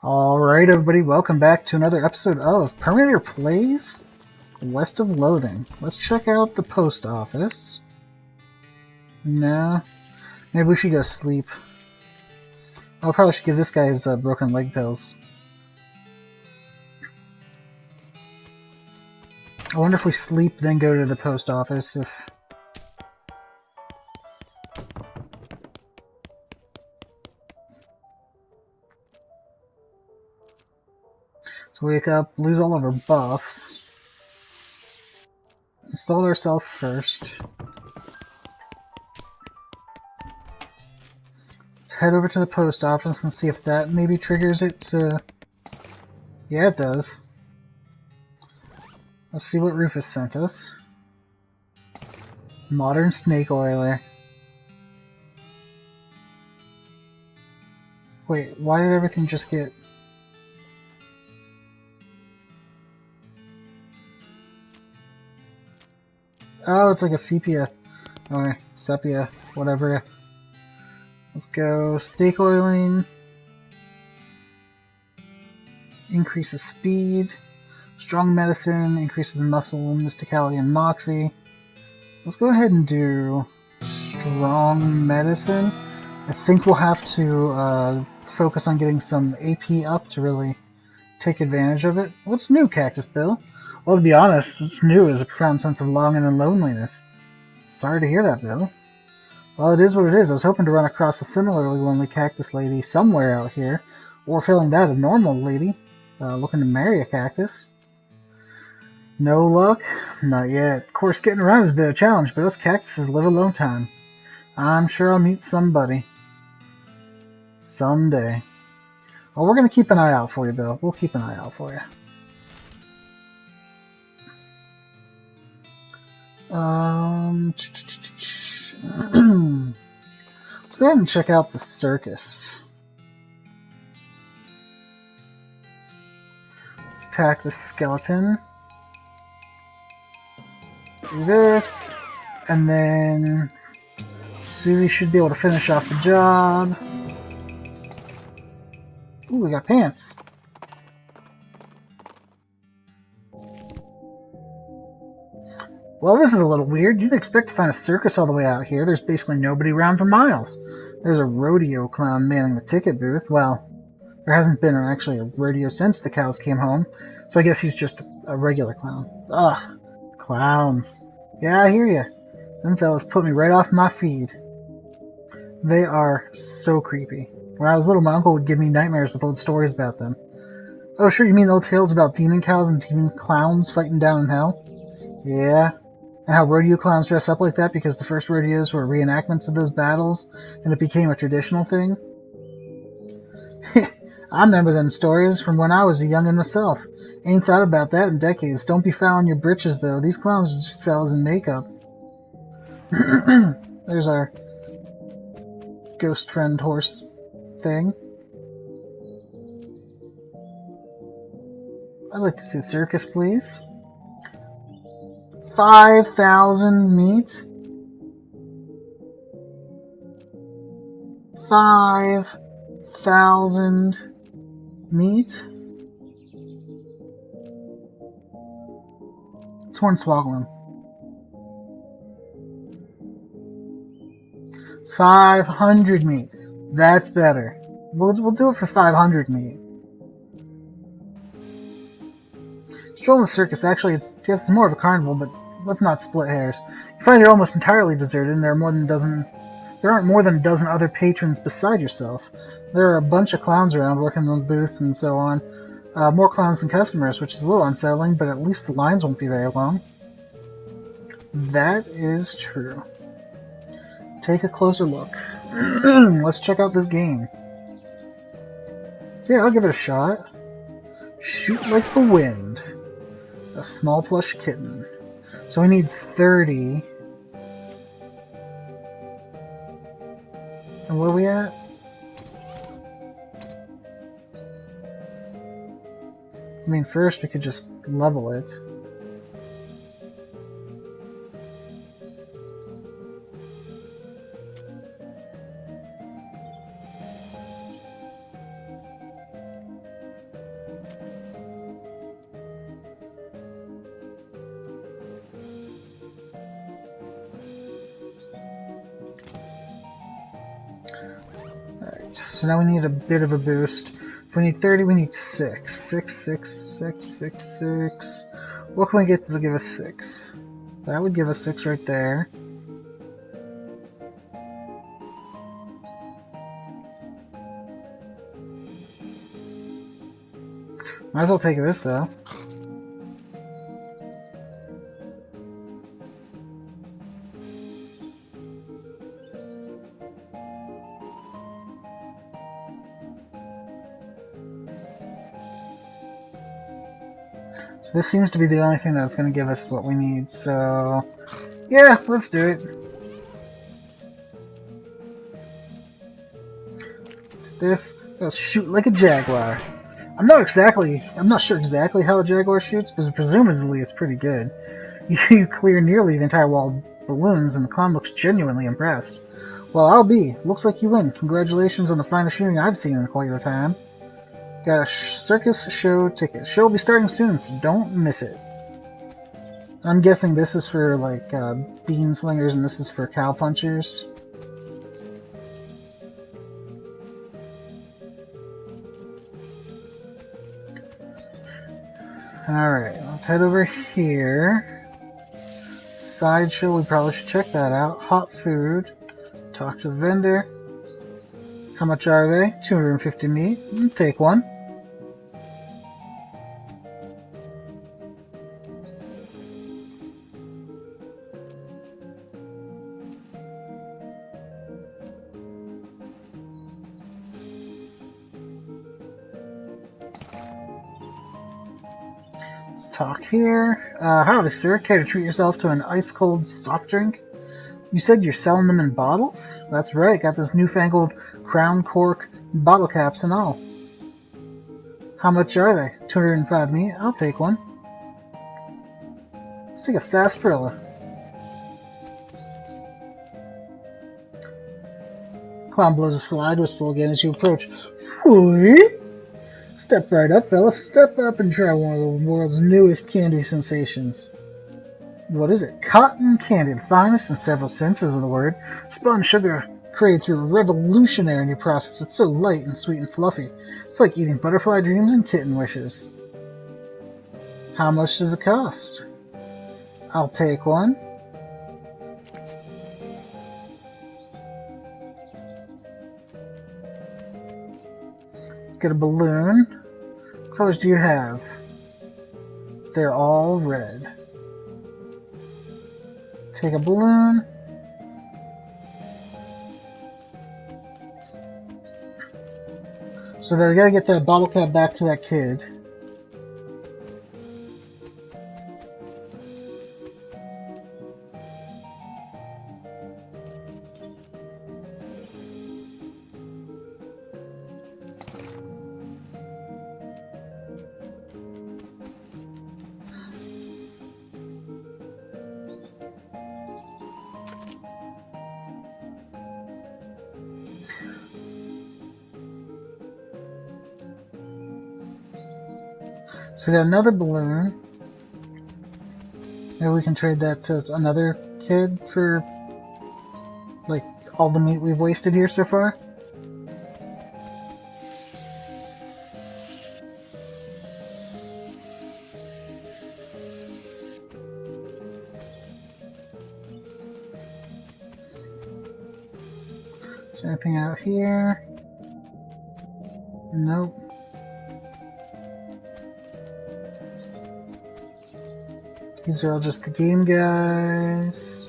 Alright, everybody, welcome back to another episode of Perminator Plays West of Loathing. Let's check out the post office. No, maybe we should go sleep. I probably should give this guy his broken leg pills. I wonder if we sleep, then go to the post office, if... So wake up, lose all of our buffs. Install ourselves first. Let's head over to the post office and see if that maybe triggers it to... Yeah, it does. Let's see what Rufus sent us. Modern snake oiler. Wait, why did everything just get... Oh, it's like a sepia. Okay, sepia, whatever. Let's go steak oiling. Increases speed. Strong medicine, increases muscle, mysticality, and moxie. Let's go ahead and do strong medicine. I think we'll have to focus on getting some AP up to really take advantage of it. What's new, Cactus Bill? Well, to be honest, what's new is a profound sense of longing and loneliness. Sorry to hear that, Bill. Well, it is what it is. I was hoping to run across a similarly lonely cactus lady somewhere out here, or failing that, a normal lady looking to marry a cactus. No luck? Not yet. Of course, getting around is a bit of a challenge, but us cactuses live a long time. I'm sure I'll meet somebody. Someday. Well, we're going to keep an eye out for you, Bill. We'll keep an eye out for you. Let's go ahead and check out the circus. Let's attack the skeleton. Do this, and then Susie should be able to finish off the job. Ooh, we got pants. Well, this is a little weird. You'd expect to find a circus all the way out here. There's basically nobody around for miles. There's a rodeo clown manning the ticket booth. Well, there hasn't been actually a rodeo since the cows came home, so I guess he's just a regular clown. Ugh, clowns. Yeah, I hear ya. Them fellas put me right off my feed. They are so creepy. When I was little, my uncle would give me nightmares with old stories about them. Oh, sure, you mean old tales about demon cows and demon clowns fighting down in hell? Yeah. And how rodeo clowns dress up like that because the first rodeos were reenactments of those battles, and it became a traditional thing? I remember them stories from when I was a youngin' myself. Ain't thought about that in decades. Don't be fouling your britches, though. These clowns are just fellas in makeup. There's our ghost friend horse thing. I'd like to see the circus, please. 5,000 meat? 5,000 meat? It's Hornswoggle. 500 meat. That's better. We'll do it for 500 meat. Stroll the circus. Actually, it's more of a carnival, but let's not split hairs. You find it almost entirely deserted, and there aren't more than a dozen other patrons beside yourself. There are a bunch of clowns around working on booths and so on. More clowns than customers, which is a little unsettling, but at least the lines won't be very long. That is true. Take a closer look. Let's check out this game. Yeah, I'll give it a shot. Shoot like the wind. A small plush kitten. So we need 30. And where are we at? I mean, first we could just level it. So now we need a bit of a boost. If we need 30, we need 6. 6, 6, 6, 6, 6. What can we get to give us 6? That would give us 6 right there. Might as well take this though. So this seems to be the only thing that's going to give us what we need, so yeah, let's do it. This, let's shoot like a jaguar. I'm not sure exactly how a jaguar shoots, but presumably it's pretty good. You clear nearly the entire wall of balloons, and the clown looks genuinely impressed. Well, I'll be. Looks like you win. Congratulations on the finest shooting I've seen in quite a time. Got a circus show ticket. Show will be starting soon, so don't miss it. I'm guessing this is for, like, bean slingers, and this is for cow punchers. Alright, let's head over here. Sideshow, we probably should check that out. Hot food. Talk to the vendor. How much are they? 250 meat. Take one. Let's talk here. Howdy, sir. Care to treat yourself to an ice-cold soft drink? You said you're selling them in bottles? That's right. Got this newfangled crown cork bottle caps and all. How much are they? 205 meat. I'll take one. Let's take a sarsaparilla. Clown blows a slide whistle again as you approach. Whee! Step right up, fella. Step up and try one of the world's newest candy sensations. What is it? Cotton candy, the finest in several senses of the word. Spun sugar created through a revolutionary new process. It's so light and sweet and fluffy. It's like eating butterfly dreams and kitten wishes. How much does it cost? I'll take one. Let's get a balloon. What colors do you have? They're all red. Take a balloon. So then we gotta get that bottle cap back to that kid. So we got another balloon. Maybe we can trade that to another kid for, like, all the meat we've wasted here so far. Is there anything out here? Nope. These are all just the game guys.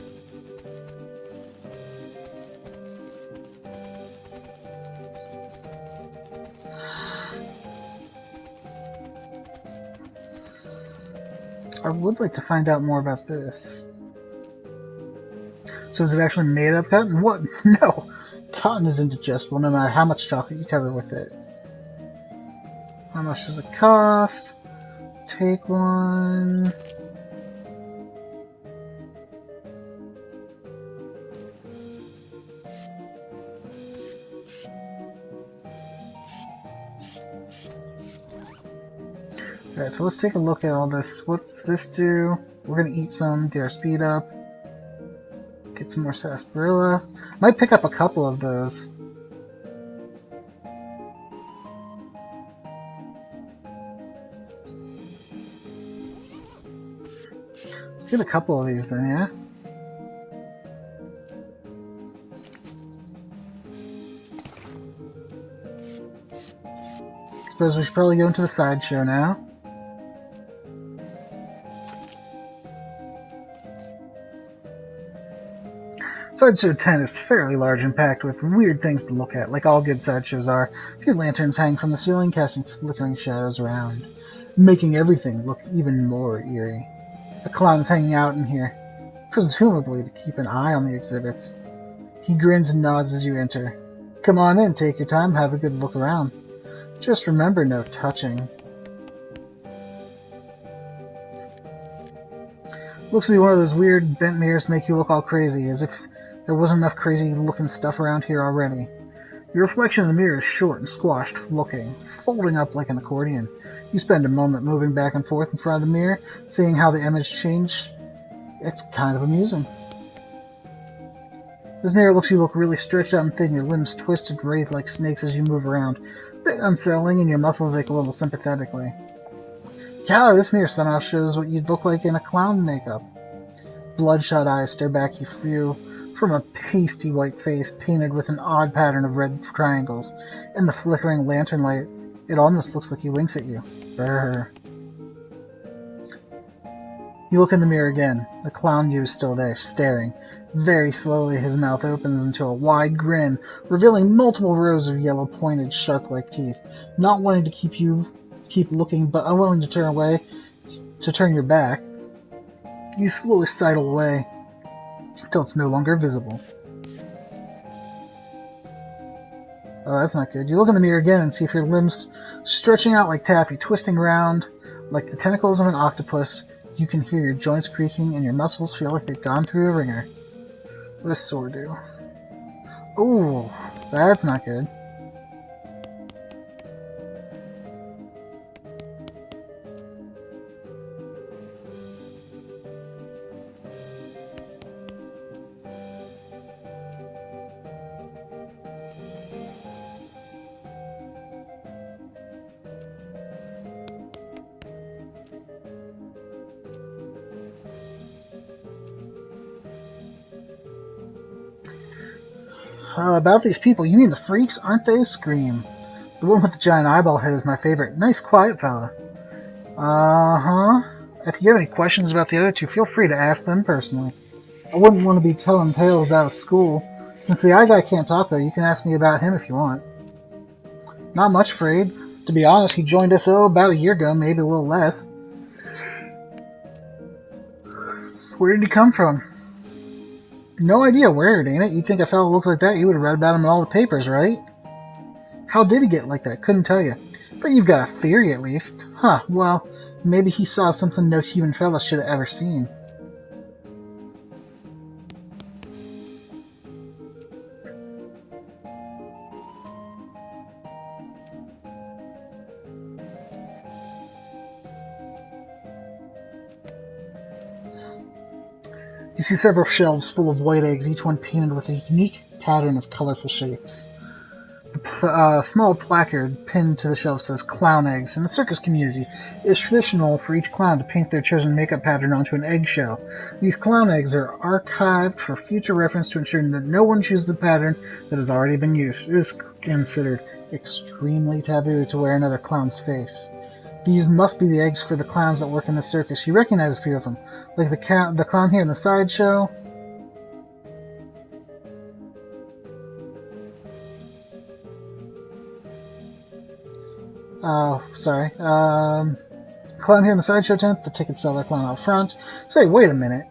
I would like to find out more about this. So is it actually made of cotton? What? No! Cotton is indigestible no matter how much chocolate you cover with it. How much does it cost? Take one. Alright, so let's take a look at all this. What's this do? We're gonna eat some, get our speed up. Get some more sarsaparilla. Might pick up a couple of those. Get a couple of these then, yeah? Suppose we should probably go into the sideshow now. Sideshow 10 is fairly large and packed with weird things to look at, like all good sideshows are. A few lanterns hang from the ceiling, casting flickering shadows around, making everything look even more eerie. A clown is hanging out in here, presumably to keep an eye on the exhibits. He grins and nods as you enter. Come on in, take your time, have a good look around. Just remember, no touching. Looks to be one of those weird bent mirrors make you look all crazy, as if there wasn't enough crazy-looking stuff around here already. Your reflection in the mirror is short and squashed looking, folding up like an accordion. You spend a moment moving back and forth in front of the mirror, seeing how the image changed. It's kind of amusing. This mirror looks you look really stretched out and thin, your limbs twisted writhe like snakes as you move around. A bit unsettling, and your muscles ache a little sympathetically. Yeah, this mirror somehow shows what you'd look like in a clown makeup. Bloodshot eyes stare back at you from a pasty white face painted with an odd pattern of red triangles. In the flickering lantern light, it almost looks like he winks at you. Brrr. You look in the mirror again. The clown you is still there, staring. Very slowly, his mouth opens into a wide grin, revealing multiple rows of yellow pointed shark-like teeth. Not wanting to keep looking, but unwilling to turn your back, you slowly sidle away until it's no longer visible. Oh, that's not good. You look in the mirror again and see if your limbs stretching out like taffy, twisting around like the tentacles of an octopus. You can hear your joints creaking and your muscles feel like they've gone through a wringer. What does sword do? Ooh, that's not good. About these people, you mean the freaks? Aren't they? Scream. The one with the giant eyeball head is my favorite. Nice, quiet fella. Uh-huh. If you have any questions about the other two, feel free to ask them personally. I wouldn't want to be telling tales out of school. Since the eye guy can't talk, though, you can ask me about him if you want. Not much, afraid. To be honest, he joined us, about a year ago, maybe a little less. Where did he come from? No idea where, ain't it? You'd think a fellow looked like that, you would have read about him in all the papers, right? How did he get like that? Couldn't tell you. But you've got a theory, at least. Huh, well, maybe he saw something no human fella should have ever seen. You see several shelves full of white eggs, each one painted with a unique pattern of colorful shapes. The small placard pinned to the shelf says, "Clown eggs." In the circus community, it is traditional for each clown to paint their chosen makeup pattern onto an eggshell. These clown eggs are archived for future reference to ensure that no one chooses the pattern that has already been used. It is considered extremely taboo to wear another clown's face. These must be the eggs for the clowns that work in the circus. You recognize a few of them, like the clown here in the sideshow. Sorry. Clown here in the sideshow tent, the ticket seller clown out front. Say, wait a minute.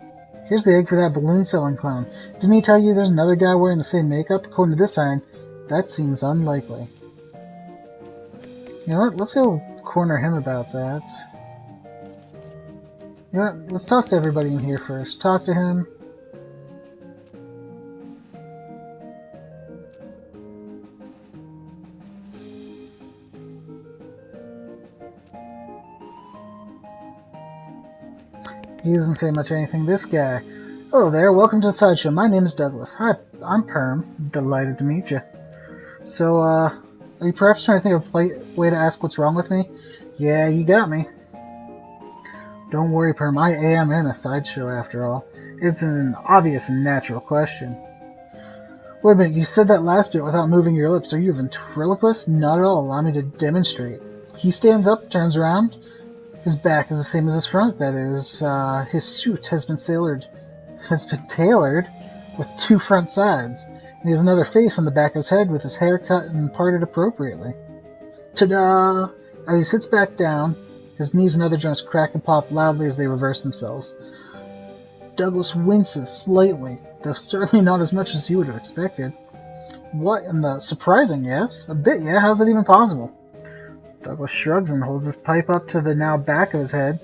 Here's the egg for that balloon selling clown. Didn't he tell you there's another guy wearing the same makeup? According to this sign, that seems unlikely. You know what? Let's go corner him about that. You know what? Let's talk to everybody in here first. Talk to him. He doesn't say much anything. This guy. Hello there, welcome to the sideshow. My name is Douglas. Hi, I'm Perm. Delighted to meet you. So, are you perhaps trying to think of a way to ask what's wrong with me? Yeah, you got me. Don't worry, Perm, I am in a sideshow after all. It's an obvious and natural question. Wait a minute, you said that last bit without moving your lips. Are you a ventriloquist? Not at all. Allow me to demonstrate. He stands up, turns around. His back is the same as his front. That is, his suit has been tailored with two front sides. And he has another face on the back of his head with his hair cut and parted appropriately. Ta-da! As he sits back down, his knees and other joints crack and pop loudly as they reverse themselves. Douglas winces slightly, though certainly not as much as you would have expected. What in the... Surprising, yes? A bit, yeah? How's it even possible? Douglas shrugs and holds his pipe up to the now back of his head,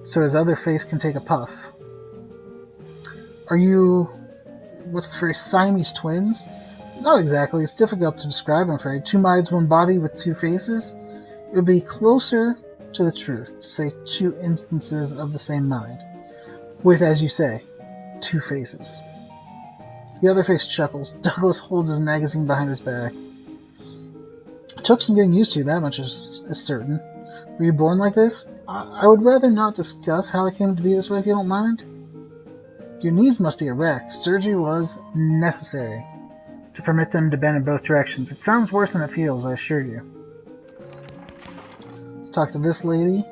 so his other face can take a puff. Are you... what's the phrase? Siamese twins? Not exactly. It's difficult to describe, I'm afraid. Two minds, one body with two faces? It would be closer to the truth to say two instances of the same mind. With, as you say, two faces. The other face chuckles. Douglas holds his magazine behind his back. It took some getting used to, that much is certain. Were you born like this? I would rather not discuss how I came to be this way if you don't mind. Your knees must be a wreck. Surgery was necessary to permit them to bend in both directions. It sounds worse than it feels, I assure you. Let's talk to this lady.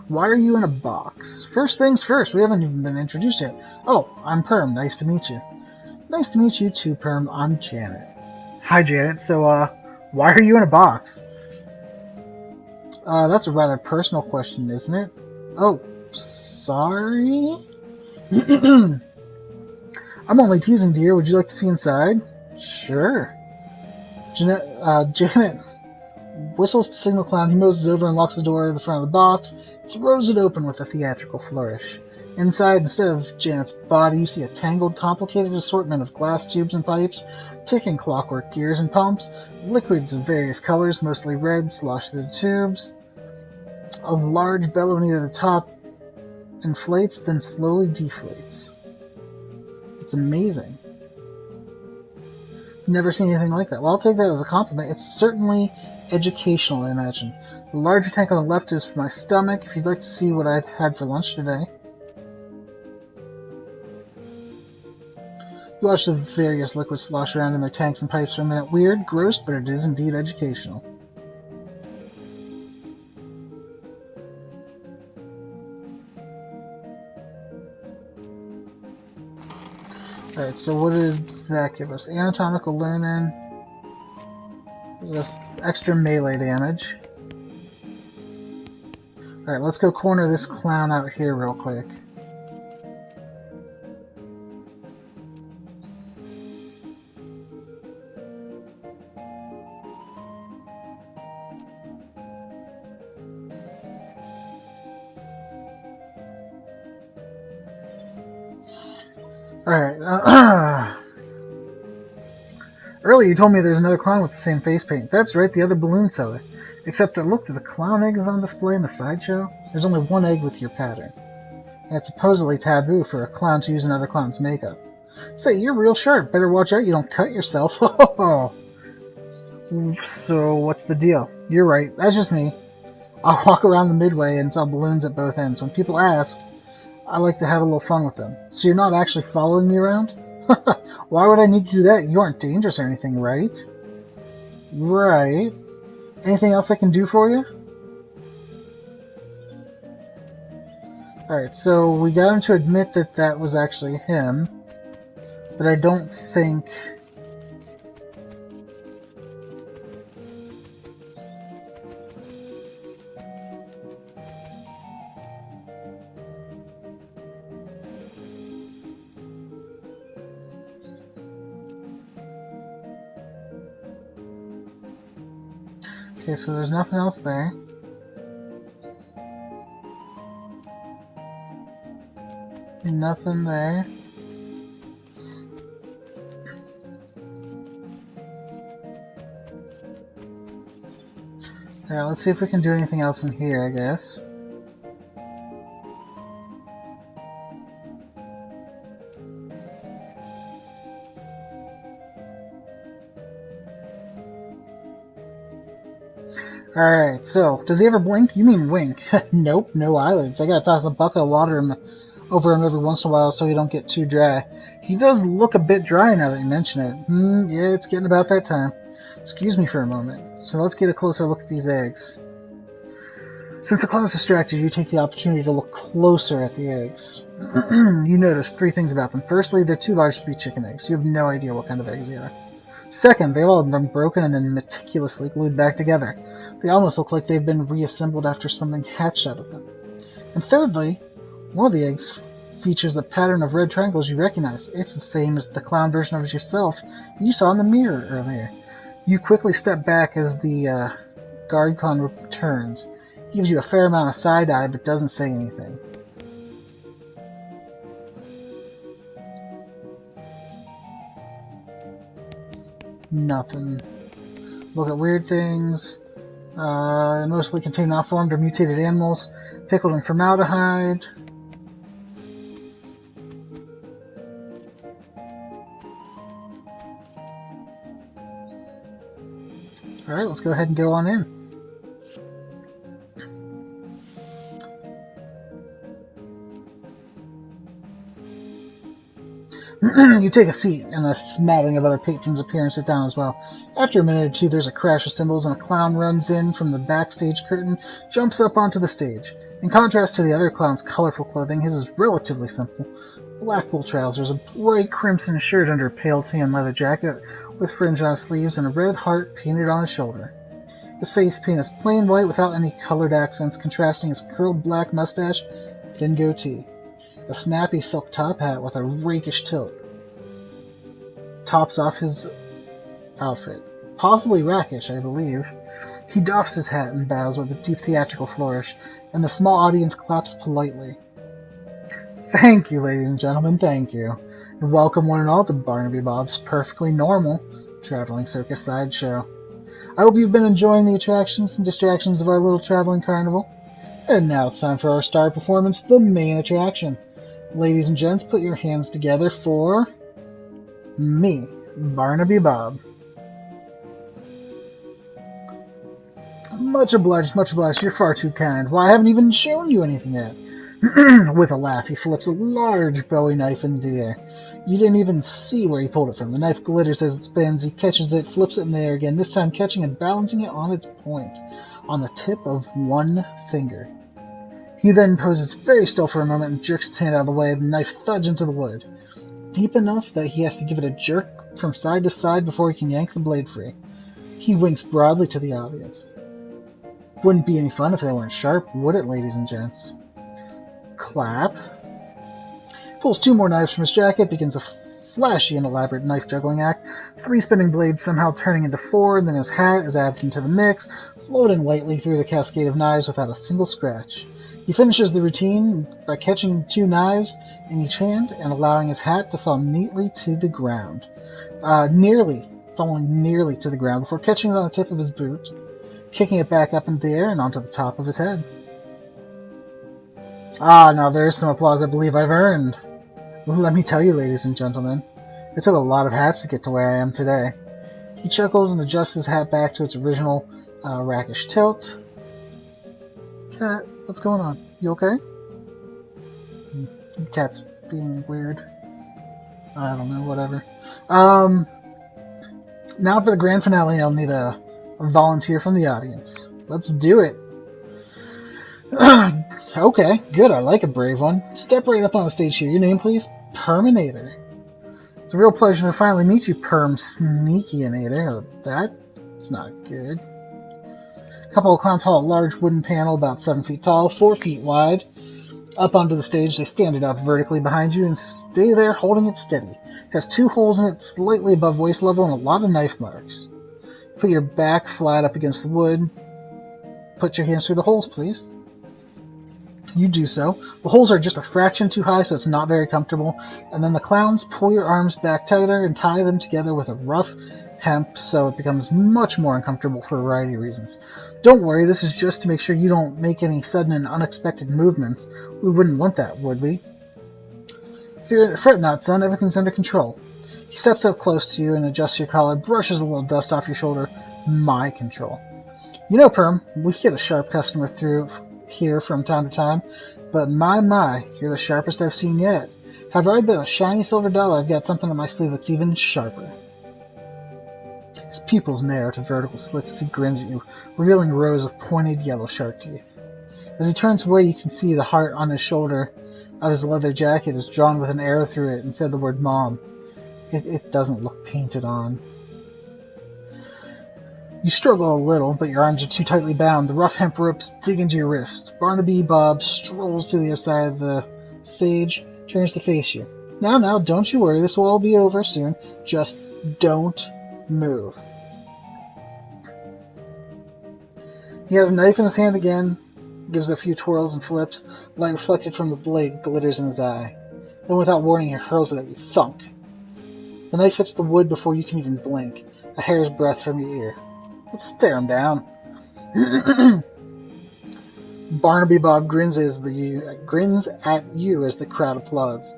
Why are you in a box? First things first, we haven't even been introduced yet. Oh, I'm Perm, nice to meet you. Nice to meet you too, Perm, I'm Janet. Hi, Janet, so, why are you in a box? That's a rather personal question, isn't it? Oh, sorry? I'm only teasing, dear, would you like to see inside? Sure. Janet whistles to signal Clown. He moses over and locks the door to the front of the box, throws it open with a theatrical flourish. Inside, instead of Janet's body, you see a tangled, complicated assortment of glass tubes and pipes, ticking clockwork gears and pumps, liquids of various colors, mostly red, slosh through the tubes. A large bellow near the top inflates, then slowly deflates. It's amazing. Never seen anything like that. Well, I'll take that as a compliment. It's certainly educational, I imagine. The larger tank on the left is for my stomach, if you'd like to see what I'd had for lunch today. You watch the various liquids slosh around in their tanks and pipes for a minute. Weird, gross, but it is indeed educational. Alright, so what did that give us? Anatomical learning. There's this extra melee damage. Alright, let's go corner this clown out here real quick. Alright, earlier you told me there's another clown with the same face paint. That's right, the other balloon seller. Except I looked at the clown egg is on display in the sideshow. There's only one egg with your pattern. And it's supposedly taboo for a clown to use another clown's makeup. Say, you're real sharp. Better watch out you don't cut yourself. So, what's the deal? You're right, that's just me. I'll walk around the midway and sell balloons at both ends. When people ask, I like to have a little fun with them. So you're not actually following me around? Why would I need to do that? You aren't dangerous or anything, right? Right. Anything else I can do for you? Alright, so we got him to admit that that was actually him. But I don't think... Okay, so there's nothing else there. Nothing there. Alright, let's see if we can do anything else in here, I guess. Alright, so, does he ever blink? You mean wink. Nope, no eyelids. I gotta toss a bucket of water over him every once in a while so he don't get too dry. He does look a bit dry now that you mention it. Yeah, it's getting about that time. Excuse me for a moment. So let's get a closer look at these eggs. Since the cloud's distracted, you take the opportunity to look closer at the eggs. You notice 3 things about them. Firstly, they're too large to be chicken eggs. You have no idea what kind of eggs they are. Second, they've all been broken and then meticulously glued back together. They almost look like they've been reassembled after something hatched out of them. And thirdly, one of the eggs features a pattern of red triangles you recognize. It's the same as the clown version of yourself that you saw in the mirror earlier. You quickly step back as the guard clown returns. He gives you a fair amount of side-eye, but doesn't say anything. Nothing. Look at weird things. They mostly contain malformed or mutated animals, pickled in formaldehyde. Alright, let's go ahead and go on in. You take a seat, and a smattering of other patrons appear and sit down as well. After a minute or two, there's a crash of cymbals, and a clown runs in from the backstage curtain, jumps up onto the stage. In contrast to the other clown's colorful clothing, his is relatively simple. Black wool trousers, a bright crimson shirt under a pale tan leather jacket with fringe on his sleeves, and a red heart painted on his shoulder. His face paint is plain white without any colored accents, contrasting his curled black mustache, thin goatee. A snappy silk top hat with a rakish tilt tops off his outfit. Possibly rakish, I believe. He doffs his hat and bows with a deep theatrical flourish, and the small audience claps politely. Thank you, ladies and gentlemen, thank you. And welcome one and all to Barnaby Bob's Perfectly Normal Traveling Circus Sideshow. I hope you've been enjoying the attractions and distractions of our little traveling carnival. And now it's time for our star performance, the main attraction. Ladies and gents, put your hands together for me, Barnaby Bob. Much obliged, much obliged. You're far too kind. Why, I haven't even shown you anything yet. With a laugh, he flips a large Bowie knife into the air. You didn't even see where he pulled it from. The knife glitters as it spins. He catches it, flips it in the air again, this time catching and balancing it on its point, on the tip of one finger. He then poses very still for a moment and jerks his hand out of the way. The knife thuds into the wood, deep enough that he has to give it a jerk from side to side before he can yank the blade free. He winks broadly to the audience. Wouldn't be any fun if they weren't sharp, would it, ladies and gents? Clap. Pulls 2 more knives from his jacket, begins a flashy and elaborate knife juggling act, 3 spinning blades somehow turning into 4, and then his hat is added into the mix, floating lightly through the cascade of knives without a single scratch. He finishes the routine by catching 2 knives in each hand and allowing his hat to fall neatly to the ground. Falling nearly to the ground before catching it on the tip of his boot, kicking it back up into the air and onto the top of his head. Ah, now there's some applause I believe I've earned. Let me tell you, ladies and gentlemen, it took a lot of hats to get to where I am today. He chuckles and adjusts his hat back to its original rakish tilt. Cat, what's going on? You okay? The cat's being weird. I don't know, whatever. Now for the grand finale, I'll need a volunteer from the audience. Let's do it. Okay, good, I like a brave one. Step right up on the stage here. Your name, please? Perminator. It's a real pleasure to finally meet you, Perm Sneakyinator. That's not good. A couple of clowns haul a large wooden panel about 7 feet tall, 4 feet wide. Up onto the stage, they stand it up vertically behind you and stay there holding it steady. It has 2 holes in it slightly above waist level and a lot of knife marks. Put your back flat up against the wood. Put your hands through the holes, please. You do so. The holes are just a fraction too high, so it's not very comfortable. And then the clowns pull your arms back tighter and tie them together with a rough hemp, so it becomes much more uncomfortable for a variety of reasons. Don't worry, this is just to make sure you don't make any sudden and unexpected movements. We wouldn't want that, would we? Fret not, son. Everything's under control. He steps up close to you and adjusts your collar, brushes a little dust off your shoulder. My control. You know, Perm, we get a sharp customer through here from time to time, but my, you're the sharpest I've seen yet. Have I bet a shiny silver dollar I've got something on my sleeve that's even sharper. His pupils narrow to vertical slits as he grins at you, revealing rows of pointed yellow shark teeth. As he turns away, you can see the heart on his shoulder of his leather jacket is drawn with an arrow through it and said the word Mom. It doesn't look painted on. You struggle a little, but your arms are too tightly bound. The rough hemp ropes dig into your wrist. Barnaby Bob strolls to the other side of the stage, turns to face you. Now, don't you worry. This will all be over soon. Just don't move. He has a knife in his hand again, gives it a few twirls and flips. Light reflected from the blade glitters in his eye. Then, without warning, he hurls it at you. Thunk. The knife hits the wood before you can even blink, a hair's breadth from your ear. Let's stare him down. Barnaby Bob grins at you as the crowd applauds.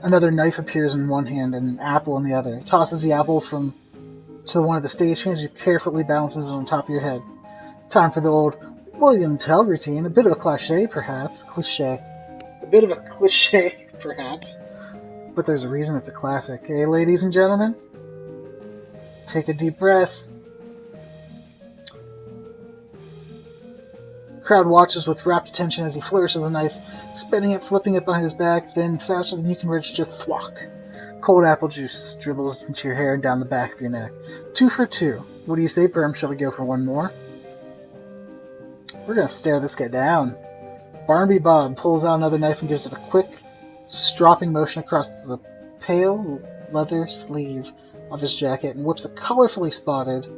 Another knife appears in one hand and an apple in the other. He tosses the apple to one of the stagehands. You carefully balances it on top of your head. Time for the old William Tell routine. A bit of a cliche, perhaps. A bit of a cliche, perhaps. But there's a reason it's a classic. Hey, ladies and gentlemen? Take a deep breath. The crowd watches with rapt attention as he flourishes a knife, spinning it, flipping it behind his back, then, faster than you can register, thwack. Cold apple juice dribbles into your hair and down the back of your neck. 2 for 2. What do you say, Perm? Shall we go for one more? We're gonna stare this guy down. Barnaby Bob pulls out another knife and gives it a quick, stropping motion across the pale leather sleeve of his jacket and whips a colorfully spotted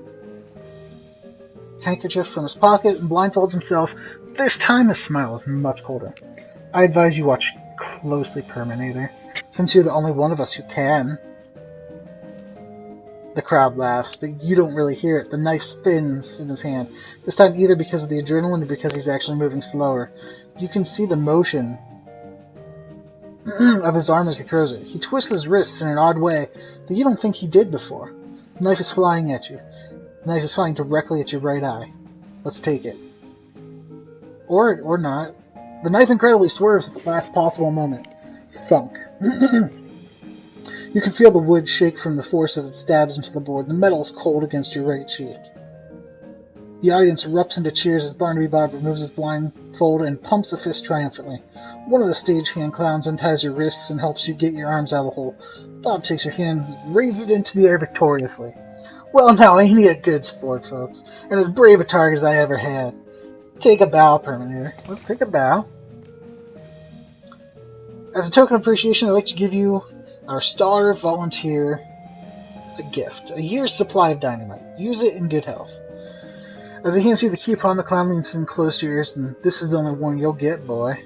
handkerchief from his pocket and blindfolds himself. This time his smile is much colder. I advise you watch closely, Perminator, since you're the only one of us who can. The crowd laughs, but you don't really hear it. The knife spins in his hand, this time either because of the adrenaline or because he's actually moving slower. You can see the motion of his arm as he throws it. He twists his wrists in an odd way that you don't think he did before. The knife is flying at you. The knife is flying directly at your right eye. Let's take it. Or not. The knife incredibly swerves at the last possible moment. Thunk. You can feel the wood shake from the force as it stabs into the board. The metal is cold against your right cheek. The audience erupts into cheers as Barnaby Bob removes his blindfold and pumps a fist triumphantly. One of the stagehand clowns unties your wrists and helps you get your arms out of the hole. Bob takes your hand and raises it into the air victoriously. Well, now ain't he a good sport, folks, and as brave a target as I ever had. Take a bow, Perminator. Let's take a bow. As a token of appreciation, I'd like to give you, our star volunteer, a gift. A year's supply of dynamite. Use it in good health. As he hands you the coupon, the clown leans in close to your ears, and this is the only one you'll get, boy.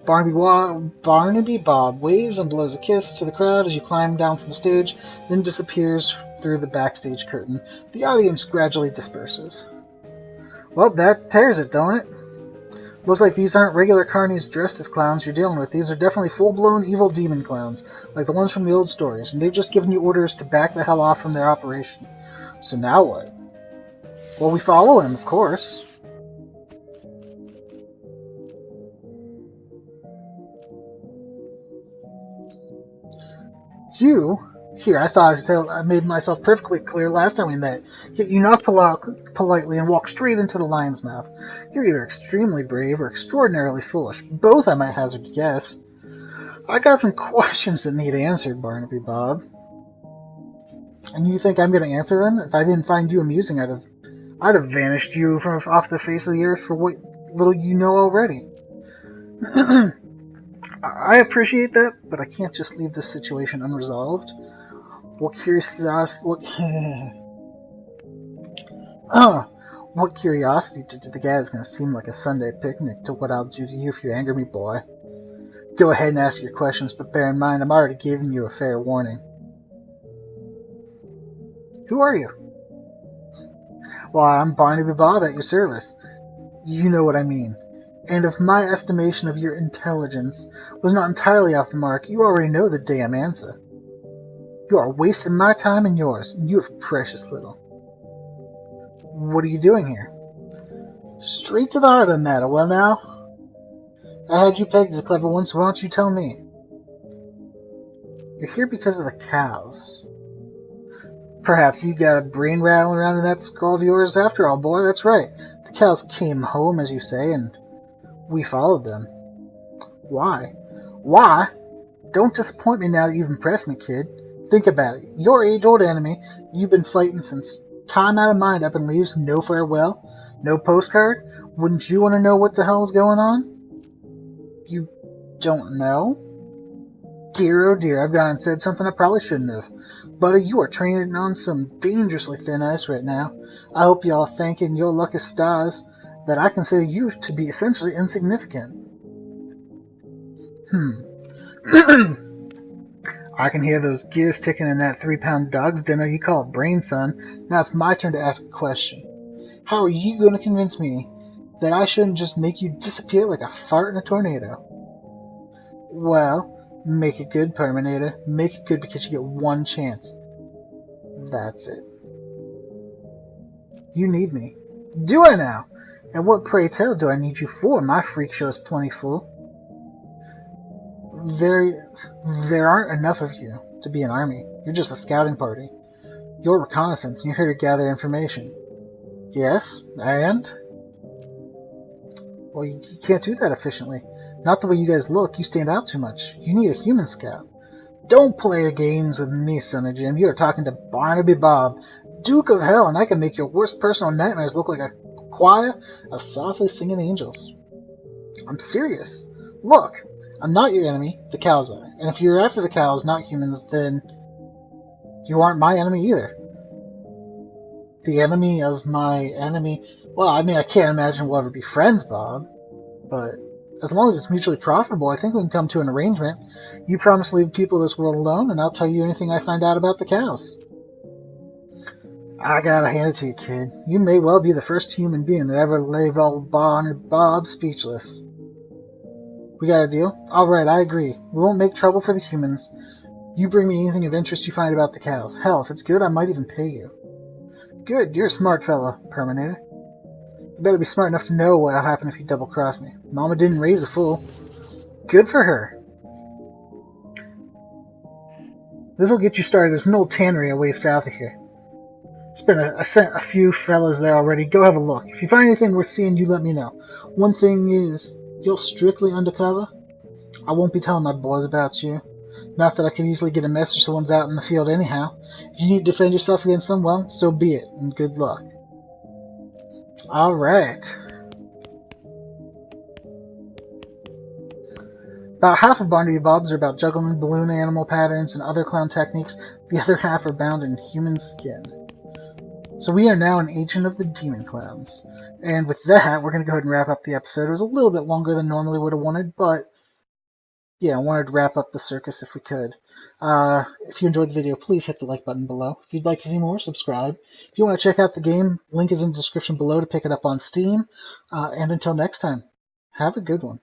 Barnaby Bob waves and blows a kiss to the crowd as you climb down from the stage, then disappears through the backstage curtain. The audience gradually disperses. Well, that tears it, don't it? Looks like these aren't regular carnies dressed as clowns you're dealing with. These are definitely full-blown evil demon clowns, like the ones from the old stories, and they've just given you orders to back the hell off from their operation. So now what? Well, we follow him, of course. You? Here, I thought I made myself perfectly clear last time we met. Yet you knock politely and walk straight into the lion's mouth. You're either extremely brave or extraordinarily foolish. Both, I might hazard to guess. I got some questions that need answered, Barnaby Bob. And you think I'm going to answer them? If I didn't find you amusing, I'd have vanished you from off the face of the earth for what little you know already. I appreciate that, but I can't just leave this situation unresolved. What curiosity to the guy is going to seem like a Sunday picnic to what I'll do to you if you anger me, boy. Go ahead and ask your questions, but bear in mind I'm already giving you a fair warning. Who are you? Well, I'm Barnaby Bob at your service. You know what I mean. And if my estimation of your intelligence was not entirely off the mark, you already know the damn answer. You are wasting my time and yours, and you have precious little. What are you doing here? Straight to the heart of the matter. Well now, I had you pegged as a clever one, so why don't you tell me? You're here because of the cows. Perhaps you got a brain rattling around in that skull of yours after all, boy. That's right. The cows came home, as you say, and we followed them. Why? Why? Don't disappoint me now that you've impressed me, kid. Think about it. Your age-old enemy you've been fighting since time out of mind up and leaves no farewell, no postcard. Wouldn't you want to know what the hell's going on? You don't know? Dear, oh dear, I've gone and said something I probably shouldn't have. Buddy, you are training on some dangerously thin ice right now. I hope you all thanking your lucky stars that I consider you to be essentially insignificant. I can hear those gears ticking in that 3-pound dog's dinner you call a brain, son. Now it's my turn to ask a question. How are you going to convince me that I shouldn't just make you disappear like a fart in a tornado? Well, make it good, Perminator. Make it good because you get one chance. That's it. You need me. Do I now? And what, pray tell, do I need you for? My freak show is plenty full. There aren't enough of you to be an army. You're just a scouting party. You're reconnaissance, and you're here to gather information. Yes, and? Well, you can't do that efficiently. Not the way you guys look. You stand out too much. You need a human scout. Don't play your games with me, son of Jim. You are talking to Barnaby Bob, Duke of Hell, and I can make your worst personal nightmares look like a choir of softly singing angels. I'm serious. Look, I'm not your enemy. The cows are. And if you're after the cows, not humans, then you aren't my enemy either. The enemy of my enemy... Well, I mean, I can't imagine we'll ever be friends, Bob. But as long as it's mutually profitable, I think we can come to an arrangement. You promise to leave people of this world alone, and I'll tell you anything I find out about the cows. I gotta hand it to you, kid. You may well be the first human being that ever left old Bob speechless. We got a deal? Alright, I agree. We won't make trouble for the humans. You bring me anything of interest you find about the cows. Hell, if it's good, I might even pay you. Good, you're a smart fella, Perminator. You better be smart enough to know what'll happen if you double-cross me. Mama didn't raise a fool. Good for her. This'll get you started. There's an old tannery away south of here. I sent a few fellas there already. Go have a look. If you find anything worth seeing, you let me know. One thing is, you're strictly undercover. I won't be telling my boys about you. Not that I could easily get a message to one's out in the field anyhow. If you need to defend yourself against them, well, so be it, and good luck. Alright. About half of Barnaby Bob's are about juggling balloon animal patterns and other clown techniques. The other half are bound in human skin. So we are now an agent of the demon clowns. And with that, we're going to go ahead and wrap up the episode. It was a little bit longer than normally would have wanted, but yeah, I wanted to wrap up the circus if we could. If you enjoyed the video, please hit the like button below. If you'd like to see more, subscribe. If you want to check out the game, link is in the description below to pick it up on Steam. And until next time, have a good one.